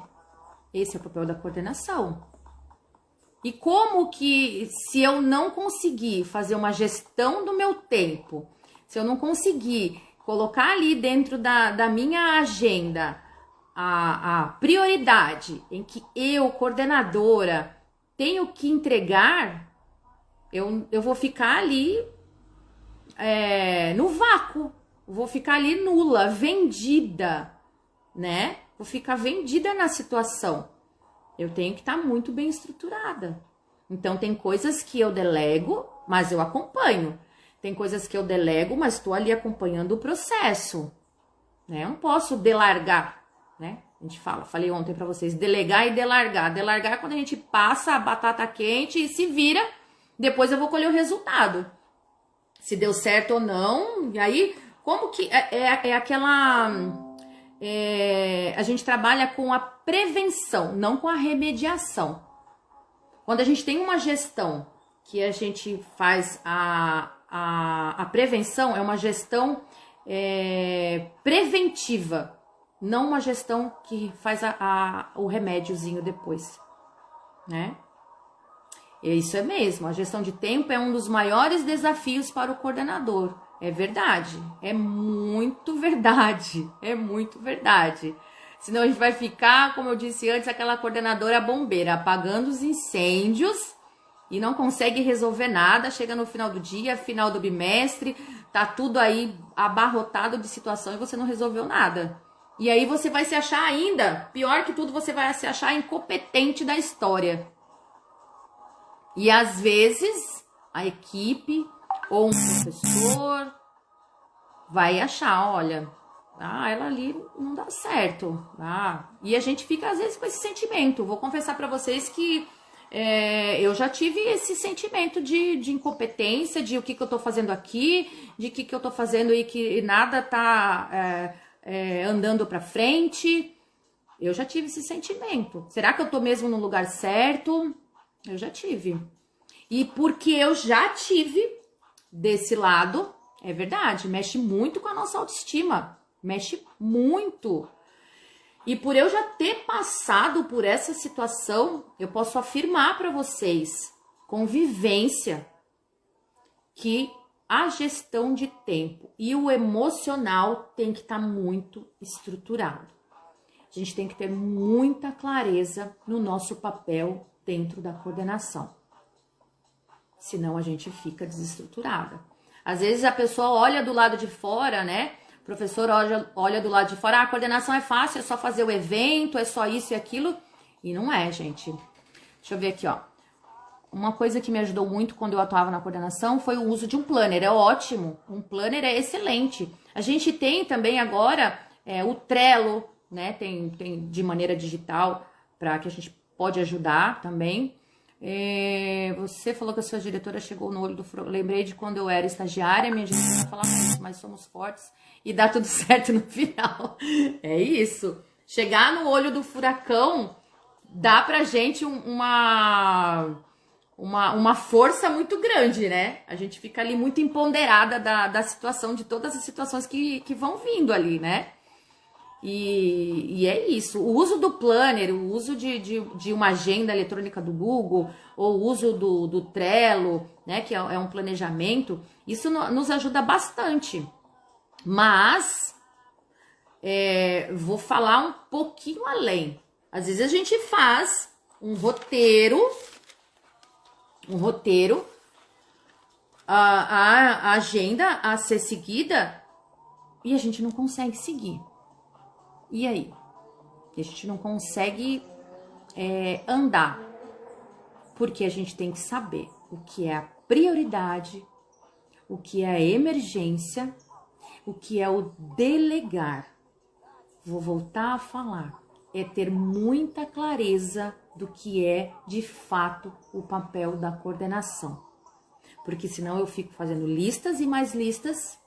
Esse é o papel da coordenação. E como que, se eu não conseguir fazer uma gestão do meu tempo, se eu não conseguir colocar ali dentro da minha agenda a prioridade em que eu, coordenadora, tenho que entregar, eu vou ficar ali no vácuo, vou ficar ali nula, vendida, né? Vou ficar vendida na situação. Eu tenho que estar muito bem estruturada. Então, tem coisas que eu delego, mas eu acompanho. Tem coisas que eu delego, mas estou ali acompanhando o processo. Né? Eu não posso delargar, né? A gente falei ontem para vocês, delegar e delargar. Delargar é quando a gente passa a batata quente e se vira, depois eu vou colher o resultado. Se deu certo ou não, e aí, como que aquela... a gente trabalha com a prevenção, não com a remediação. Quando a gente tem uma gestão que a gente faz a prevenção, é uma gestão preventiva, não uma gestão que faz o remédiozinho depois, né? E isso é mesmo, a gestão de tempo é um dos maiores desafios para o coordenador. É verdade, é muito verdade, é muito verdade. Senão a gente vai ficar, como eu disse antes, aquela coordenadora bombeira, apagando os incêndios e não consegue resolver nada. Chega no final do dia, final do bimestre, tá tudo aí abarrotado de situação e você não resolveu nada. E aí você vai se achar ainda, pior que tudo, você vai se achar incompetente da história. E às vezes a equipe ou um professor vai achar, olha, ela ali não dá certo. E a gente fica às vezes com esse sentimento. Vou confessar para vocês que eu já tive esse sentimento de incompetência, de o que eu tô fazendo aqui, de que eu tô fazendo e que nada tá andando para frente. Eu já tive esse sentimento. Será que eu tô mesmo no lugar certo? Eu já tive. E porque eu já tive desse lado, é verdade, mexe muito com a nossa autoestima. Mexe muito. E por eu já ter passado por essa situação, eu posso afirmar para vocês, com vivência, que a gestão de tempo e o emocional tem que estar muito estruturado. A gente tem que ter muita clareza no nosso papel dentro da coordenação. Senão a gente fica desestruturada. Às vezes a pessoa olha do lado de fora, né? O professor olha do lado de fora, a coordenação é fácil, é só fazer o evento, é só isso e aquilo. E não é, gente. Deixa eu ver aqui, ó. Uma coisa que me ajudou muito quando eu atuava na coordenação foi o uso de um planner. É ótimo, um planner é excelente. A gente tem também agora o Trello, né? Tem de maneira digital, para que a gente pode ajudar também. Você falou que a sua diretora chegou no olho do furacão. Lembrei de quando eu era estagiária, minha diretora falava isso, mas somos fortes e dá tudo certo no final. É isso. Chegar no olho do furacão dá pra gente uma força muito grande, né? A gente fica ali muito empoderada da situação, de todas as situações que vão vindo ali, né? E é isso, o uso do planner, o uso de uma agenda eletrônica do Google, ou o uso do Trello, né, que é um planejamento, isso nos ajuda bastante. Mas, vou falar um pouquinho além. Às vezes a gente faz um roteiro, a agenda a ser seguida, e a gente não consegue seguir. E aí? A gente não consegue andar. Porque a gente tem que saber o que é a prioridade, o que é a emergência, o que é o delegar. Vou voltar a falar. É ter muita clareza do que é, de fato, o papel da coordenação. Porque senão eu fico fazendo listas e mais listas,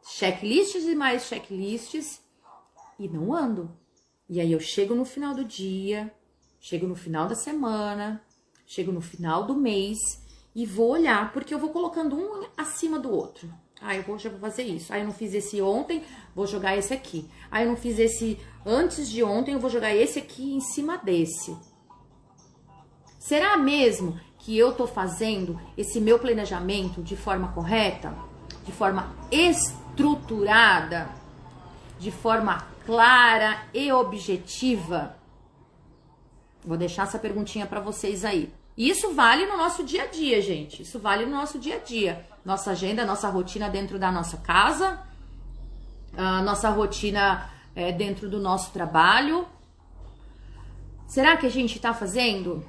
checklists e mais checklists, e não ando. E aí eu chego no final do dia, chego no final da semana, chego no final do mês e vou olhar, porque eu vou colocando um acima do outro. Já vou fazer isso. Eu não fiz esse ontem, vou jogar esse aqui. Eu não fiz esse antes de ontem, eu vou jogar esse aqui em cima desse. Será mesmo que eu tô fazendo esse meu planejamento de forma correta? De forma estruturada? De forma clara e objetiva? Vou deixar essa perguntinha para vocês aí. E isso vale no nosso dia a dia, gente. Isso vale no nosso dia a dia. Nossa agenda, nossa rotina dentro da nossa casa, a nossa rotina dentro do nosso trabalho. Será que a gente tá fazendo?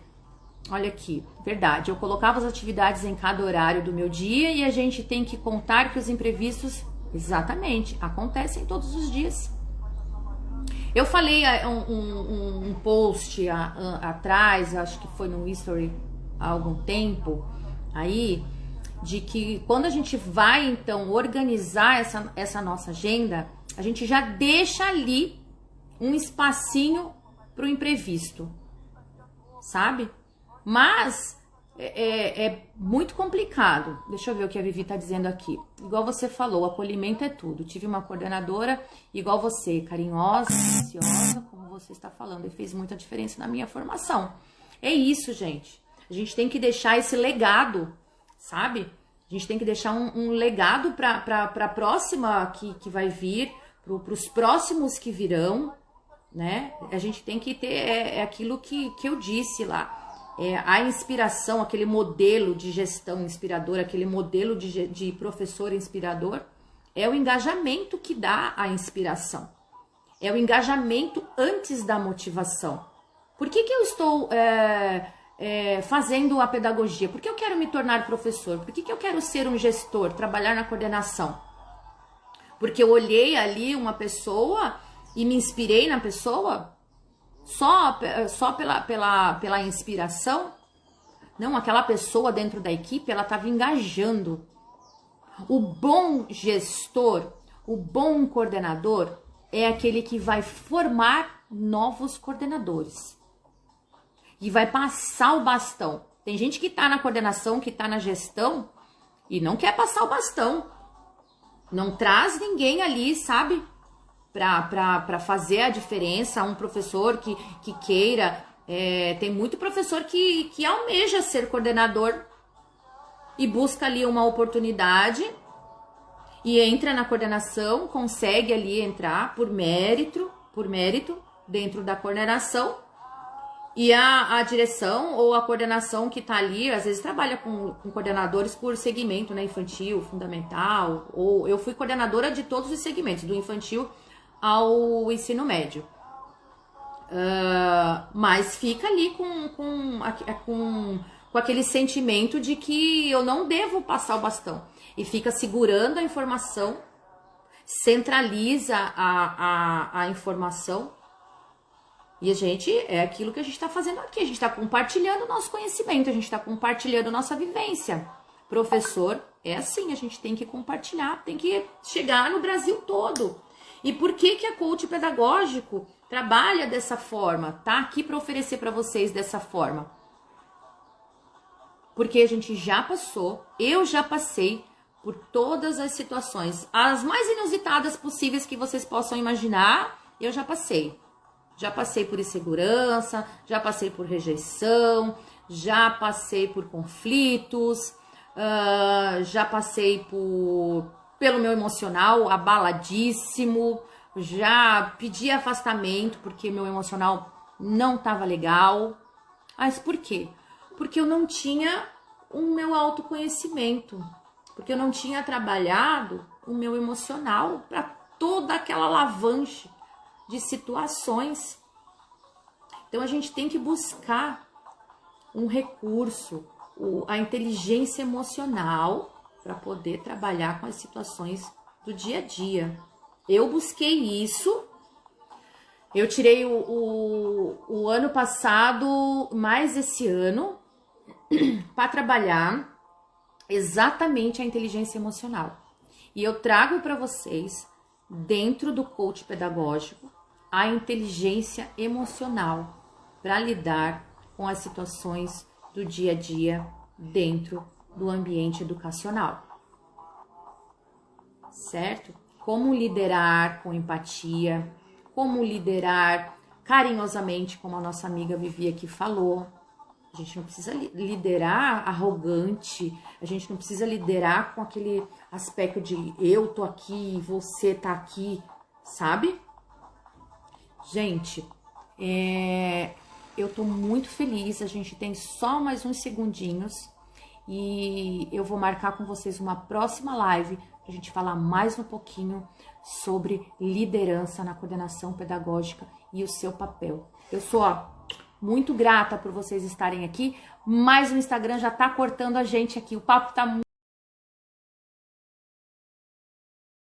Olha aqui, verdade. Eu colocava as atividades em cada horário do meu dia e a gente tem que contar que os imprevistos, exatamente, acontecem todos os dias. Eu falei um post atrás, acho que foi no History há algum tempo, aí, de que quando a gente vai, então, organizar essa nossa agenda, a gente já deixa ali um espacinho para o imprevisto, sabe? Mas é muito complicado. Deixa eu ver o que a Vivi tá dizendo aqui. Igual você falou, acolhimento é tudo. Tive uma coordenadora igual você, carinhosa, ansiosa, como você está falando, e fez muita diferença na minha formação. É isso, gente. A gente tem que deixar esse legado, sabe? A gente tem que deixar um legado para a próxima que vai vir, para os próximos que virão, né? A gente tem que ter aquilo que eu disse lá. A inspiração, aquele modelo de gestão inspiradora, aquele modelo de professor inspirador, é o engajamento que dá a inspiração. É o engajamento antes da motivação. Por que eu estou fazendo a pedagogia? Por que eu quero me tornar professor? Por que eu quero ser um gestor, trabalhar na coordenação? Porque eu olhei ali uma pessoa e me inspirei na pessoa? Só pela inspiração? Não, aquela pessoa dentro da equipe, ela estava engajando. O bom gestor, o bom coordenador é aquele que vai formar novos coordenadores e vai passar o bastão. Tem gente que está na coordenação, que está na gestão e não quer passar o bastão. Não traz ninguém ali, sabe? Para fazer a diferença, um professor que queira. Tem muito professor que almeja ser coordenador e busca ali uma oportunidade e entra na coordenação, consegue ali entrar por mérito dentro da coordenação, e a direção ou a coordenação que tá ali, às vezes trabalha com coordenadores por segmento, né, infantil, fundamental, ou eu fui coordenadora de todos os segmentos, do infantil ao ensino médio. Mas fica ali com aquele sentimento de que eu não devo passar o bastão. E fica segurando a informação, centraliza a informação. E a gente, é aquilo que a gente está fazendo aqui. A gente está compartilhando o nosso conhecimento, a gente está compartilhando nossa vivência. Professor, é assim, a gente tem que compartilhar, tem que chegar no Brasil todo. E por que a coach pedagógico trabalha dessa forma? Tá aqui para oferecer para vocês dessa forma. Porque a gente já passou, eu já passei por todas as situações, as mais inusitadas possíveis que vocês possam imaginar, eu já passei. Já passei por insegurança, já passei por rejeição, já passei por conflitos, já passei pelo meu emocional abaladíssimo, já pedi afastamento porque meu emocional não estava legal. Mas por quê? Porque eu não tinha o meu autoconhecimento, porque eu não tinha trabalhado o meu emocional para toda aquela alavanche de situações. Então a gente tem que buscar um recurso, a inteligência emocional, para poder trabalhar com as situações do dia a dia. Eu busquei isso. Eu tirei o ano passado, mais esse ano, para trabalhar exatamente a inteligência emocional. E eu trago para vocês, dentro do coach pedagógico, a inteligência emocional para lidar com as situações do dia a dia dentro do ambiente educacional. Certo? Como liderar com empatia, como liderar carinhosamente, como a nossa amiga Vivi aqui falou. A gente não precisa liderar arrogante, a gente não precisa liderar com aquele aspecto de eu tô aqui, você tá aqui, sabe? Gente, eu tô muito feliz, a gente tem só mais uns segundinhos e eu vou marcar com vocês uma próxima live pra gente falar mais um pouquinho sobre liderança na coordenação pedagógica e o seu papel. Eu sou muito grata por vocês estarem aqui, mas o Instagram já tá cortando a gente aqui, o papo tá muito